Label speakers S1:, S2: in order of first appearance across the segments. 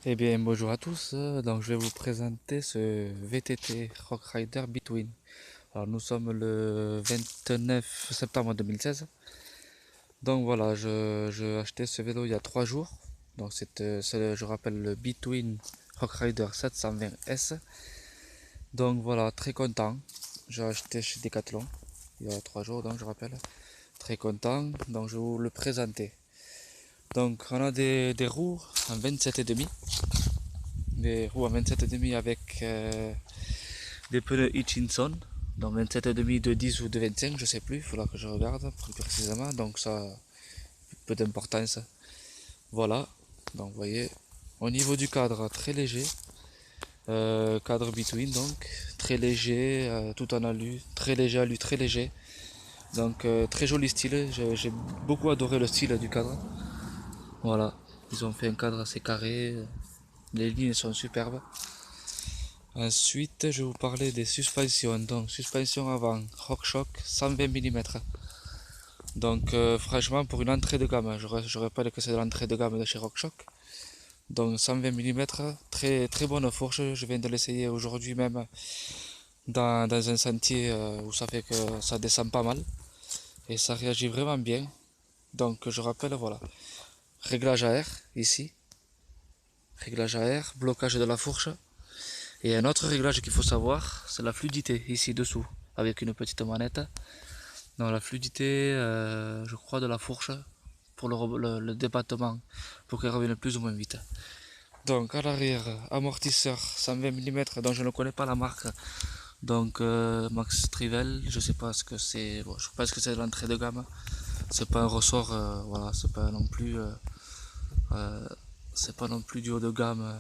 S1: Eh bien, bonjour à tous. Donc, je vais vous présenter ce VTT Rock Rider Between. Alors, nous sommes le 29 septembre 2016. Donc, voilà, j'ai acheté ce vélo il y a 3 jours. Donc, je rappelle le Between Rock Rider 720S. Donc, voilà, très content. J'ai acheté chez Decathlon il y a 3 jours, donc je rappelle. Très content. Donc, je vais vous le présenter. Donc, on a des roues en 27,5. Des roues en 27,5 avec des pneus Hutchinson, donc 27,5 de 10 ou de 25, je sais plus, il faudra que je regarde plus précisément, donc ça, peu d'importance. Voilà, donc vous voyez, au niveau du cadre, très léger, cadre between donc, très léger, tout en alu, très léger alu, très léger, donc très joli style, j'ai beaucoup adoré le style du cadre. Voilà, ils ont fait un cadre assez carré, les lignes sont superbes. Ensuite, je vais vous parler des suspensions. Donc, suspension avant, RockShox 120 mm. Donc, franchement, pour une entrée de gamme, je rappelle que c'est de l'entrée de gamme de chez RockShox. Donc, 120 mm, très, très bonne fourche. Je viens de l'essayer aujourd'hui même dans un sentier où ça fait que ça descend pas mal. Et ça réagit vraiment bien. Donc, je rappelle, voilà. Réglage à air, ici. Réglage à air, blocage de la fourche. Et un autre réglage qu'il faut savoir, c'est la fluidité, ici dessous, avec une petite manette. Dans la fluidité, je crois, de la fourche pour le débattement, pour qu'elle revienne plus ou moins vite. Donc à l'arrière, amortisseur 120 mm dont je ne connais pas la marque. Donc Max Trivel, je sais pas ce que c'est. Bon, je pense que c'est l'entrée de gamme. C'est pas un ressort, voilà, euh, c'est pas non plus du haut de gamme.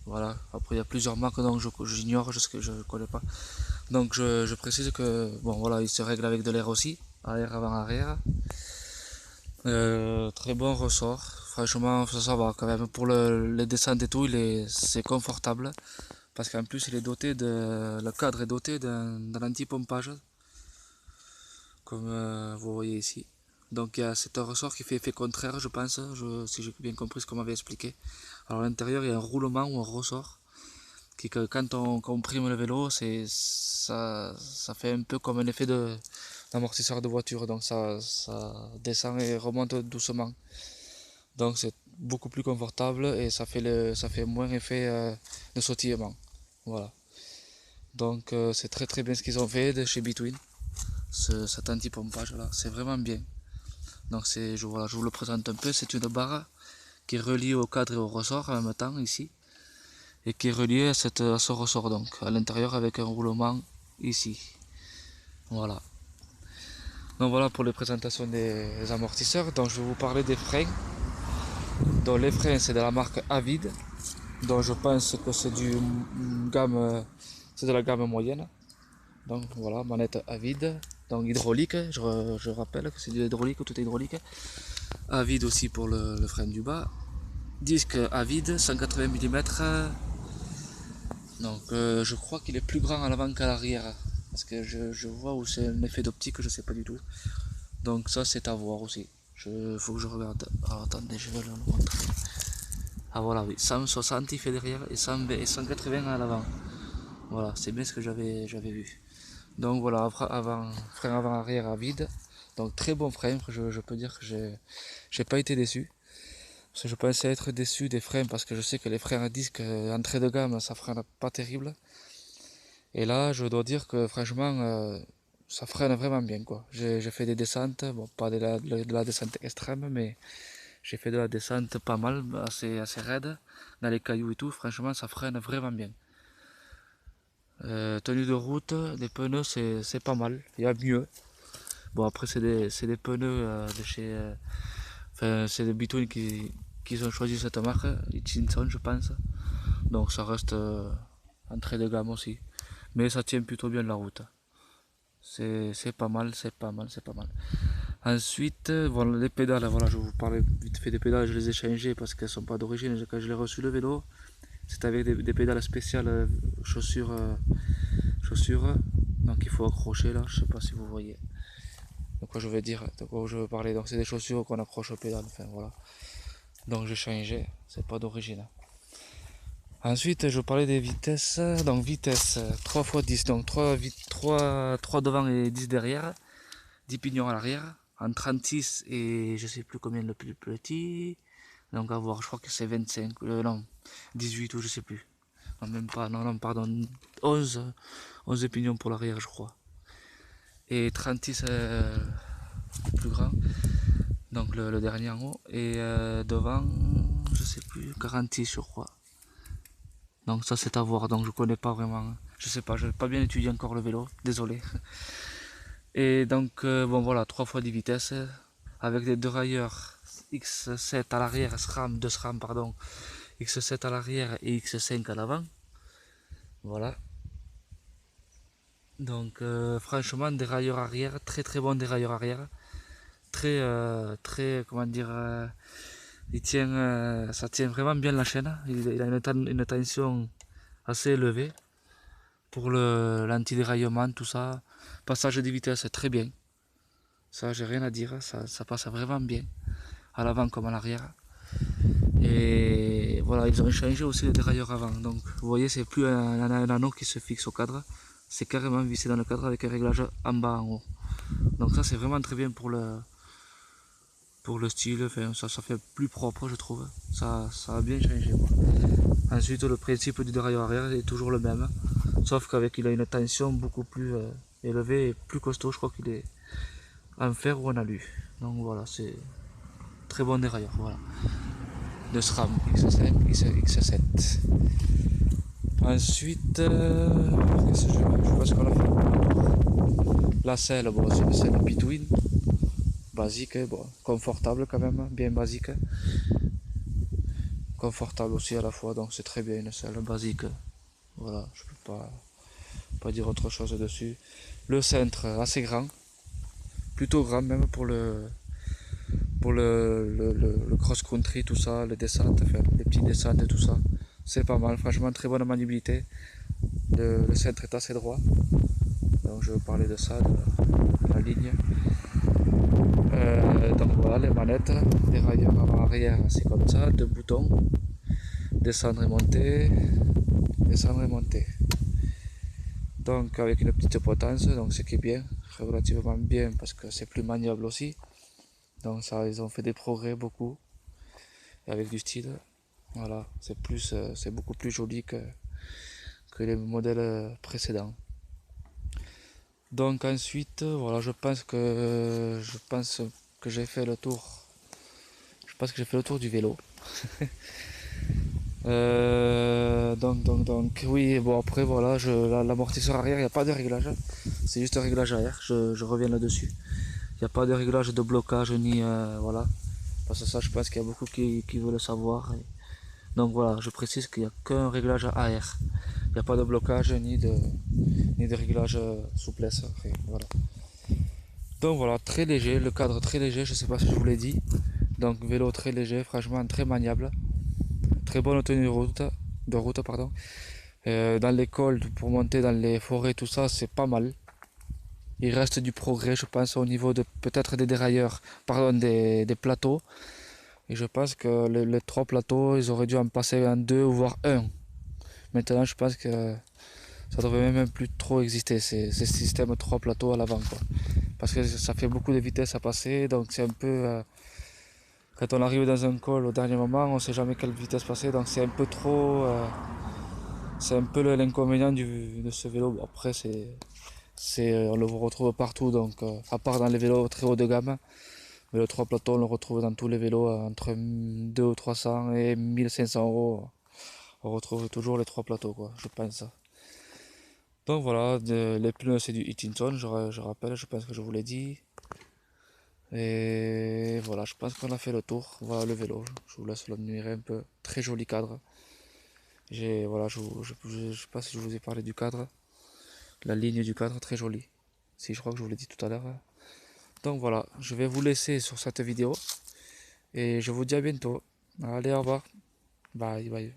S1: Voilà. Après il y a plusieurs marques donc j'ignore, je ne connais pas. Donc je précise que bon voilà, il se règle avec de l'air aussi, arrière avant arrière. Très bon ressort. Franchement, ça va quand même. Pour les descentes et tout, c'est confortable. Parce qu'en plus, le cadre est doté d'un anti-pompage, comme vous voyez ici. Donc c'est un ressort qui fait effet contraire, je pense, si j'ai bien compris ce qu'on m'avait expliqué. Alors à l'intérieur, il y a un roulement ou un ressort qui, que quand on comprime le vélo, ça fait un peu comme un effet d'amortisseur de voiture. Donc ça descend et remonte doucement. Donc c'est beaucoup plus confortable et ça fait moins effet de sautillement. Voilà. Donc c'est très très bien ce qu'ils ont fait de chez Between. Cet anti-pompage là, c'est vraiment bien. Donc voilà, je vous le présente un peu, c'est une barre qui est reliée au cadre et au ressort en même temps ici. Et qui est reliée à ce ressort donc, à l'intérieur avec un roulement ici. Voilà. Donc voilà pour les présentations des amortisseurs. Donc je vais vous parler des freins. Donc les freins c'est de la marque Avid. Donc je pense que c'est de la gamme moyenne. Donc voilà, manette à vide. Donc hydraulique, je rappelle que c'est de l'hydraulique, tout est hydraulique. À vide aussi pour le frein du bas. Disque à vide, 180 mm. Donc je crois qu'il est plus grand à l'avant qu'à l'arrière. Parce que je vois où c'est un effet d'optique, je sais pas du tout. Donc ça c'est à voir aussi. Faut que je regarde. Alors attendez, je vais le montrer. Ah voilà, oui, 160 il fait derrière et 120 et 180 à l'avant. Voilà, c'est bien ce que j'avais vu. Donc voilà, frein avant arrière à vide. Donc très bon frein, je peux dire que j'ai pas été déçu. Parce que je pensais être déçu des freins parce que je sais que les freins à disque entrée de gamme ça freine pas terrible. Et là je dois dire que franchement ça freine vraiment bien quoi. J'ai fait des descentes, bon pas de la descente extrême mais j'ai fait de la descente pas mal, assez raide, dans les cailloux et tout, franchement ça freine vraiment bien. Tenue de route, des pneus c'est pas mal, il y a mieux. Bon, après, c'est des pneus de chez. Enfin, c'est des Between qui ont choisi cette marque, Hutchinson, je pense. Donc, ça reste entrée de gamme aussi. Mais ça tient plutôt bien la route. C'est pas mal, c'est pas mal, c'est pas mal. Ensuite, voilà, les pédales. Voilà, je vous parlais vite fait des pédales, je les ai changées parce qu'elles sont pas d'origine. Quand je l'ai reçu le vélo, c'est avec des pédales spéciales chaussures, chaussures. Donc, il faut accrocher là, je sais pas si vous voyez. De quoi je veux dire, de quoi je veux parler. Donc c'est des chaussures qu'on accroche au pédale, enfin voilà. Donc j'ai changé, c'est pas d'origine. Ensuite, je parlais des vitesses. Donc, vitesse 3 x 10. Donc, 3 devant et 10 derrière. 10 pignons à l'arrière. En 36 et je sais plus combien le plus petit. Donc, à voir, je crois que c'est 25. Non, 18 ou je sais plus. Non, même pas. Non, non, pardon. 11 pignons pour l'arrière, je crois. Et 36 plus grand. Donc, le dernier en haut. Et devant, je sais plus, 46, je crois. Donc ça c'est à voir, donc je connais pas vraiment, je sais pas, je n'ai pas bien étudié encore le vélo, désolé. Et donc bon voilà, 3 fois 10 vitesses, avec des dérailleurs X7 à l'arrière, SRAM, 2 SRAM pardon, X7 à l'arrière et X5 à l'avant. Voilà. Donc franchement dérailleur arrière, très très bon dérailleur arrière. Très comment dire, ça tient vraiment bien la chaîne, il a une tension assez élevée. Pour l'anti-déraillement, tout ça. Passage de vitesse, très bien. Ça, j'ai rien à dire. Ça passe vraiment bien. À l'avant comme à l'arrière. Et voilà, ils ont changé aussi le dérailleur avant. Donc, vous voyez, c'est plus un anneau qui se fixe au cadre. C'est carrément vissé dans le cadre avec un réglage en bas, en haut. Donc ça, c'est vraiment très bien pour le style. Enfin, ça fait plus propre, je trouve. Ça a bien changé, quoi. Ensuite, le principe du dérailleur arrière est toujours le même. Sauf qu'avec il a une tension beaucoup plus élevée et plus costaud. Je crois qu'il est en fer ou en alu. Donc voilà, c'est très bon dérailleur. Voilà. De SRAM X5, X7. Ensuite, qu'est-ce que je pense qu'on a fait. La selle, bon, c'est une selle Pitwin. Basique, bon, confortable quand même, bien basique. Confortable aussi à la fois, donc c'est très bien une selle basique. Voilà, je peux pas dire autre chose dessus. Le centre assez grand, plutôt grand même pour le cross-country, tout ça, les descentes, enfin, les petites descentes et tout ça. C'est pas mal, franchement, très bonne maniabilité. Le centre est assez droit. Donc je vais parler de ça, de la ligne. Donc voilà, les manettes, les railleurs avant-arrière, c'est comme ça, deux boutons. Descendre et monter, descendre et monter. Donc avec une petite potence, donc ce qui est bien, relativement bien parce que c'est plus maniable aussi. Donc ça, ils ont fait des progrès beaucoup avec du style. Voilà, c'est beaucoup plus joli que les modèles précédents. Donc ensuite, voilà, je pense que j'ai fait le tour. Je pense que j'ai fait le tour du vélo. Donc, oui, bon après voilà, l'amortisseur arrière, il n'y a pas de réglage. C'est juste un réglage arrière, je reviens là-dessus. Il n'y a pas de réglage de blocage ni voilà. Parce que ça, je pense qu'il y a beaucoup qui veulent le savoir. Donc voilà, je précise qu'il n'y a qu'un réglage AR. Il n'y a pas de blocage ni de réglage souplesse. Enfin, voilà. Donc voilà, très léger, le cadre très léger, je ne sais pas si je vous l'ai dit. Donc vélo très léger, franchement très maniable. Très bonne tenue de route, pardon. Dans l'école, pour monter dans les forêts, tout ça, c'est pas mal. Il reste du progrès, je pense, au niveau de peut-être des dérailleurs, pardon, des plateaux. Et je pense que les trois plateaux, ils auraient dû en passer en deux, voire un. Maintenant, je pense que ça devrait même plus trop exister, ces systèmes trois plateaux à l'avant, quoi. Parce que ça fait beaucoup de vitesse à passer, donc c'est un peu... quand on arrive dans un col au dernier moment, on ne sait jamais quelle vitesse passer, donc c'est un peu trop... c'est un peu l'inconvénient de ce vélo. Bon, après, on le retrouve partout, donc à part dans les vélos très haut de gamme. Mais le 3 plateaux, on le retrouve dans tous les vélos entre 2 ou 300 et 1500 €. On retrouve toujours les 3 plateaux, quoi, je pense. Donc voilà, les pneus c'est du Hutchinson, je rappelle, je pense que je vous l'ai dit. Et voilà, je pense qu'on a fait le tour. Voilà le vélo, je vous laisse l'admirer un peu. Très joli cadre. Voilà, je sais pas si je vous ai parlé du cadre. La ligne du cadre, très jolie. Si, je crois que je vous l'ai dit tout à l'heure. Donc voilà, je vais vous laisser sur cette vidéo. Et je vous dis à bientôt. Allez, au revoir. Bye bye.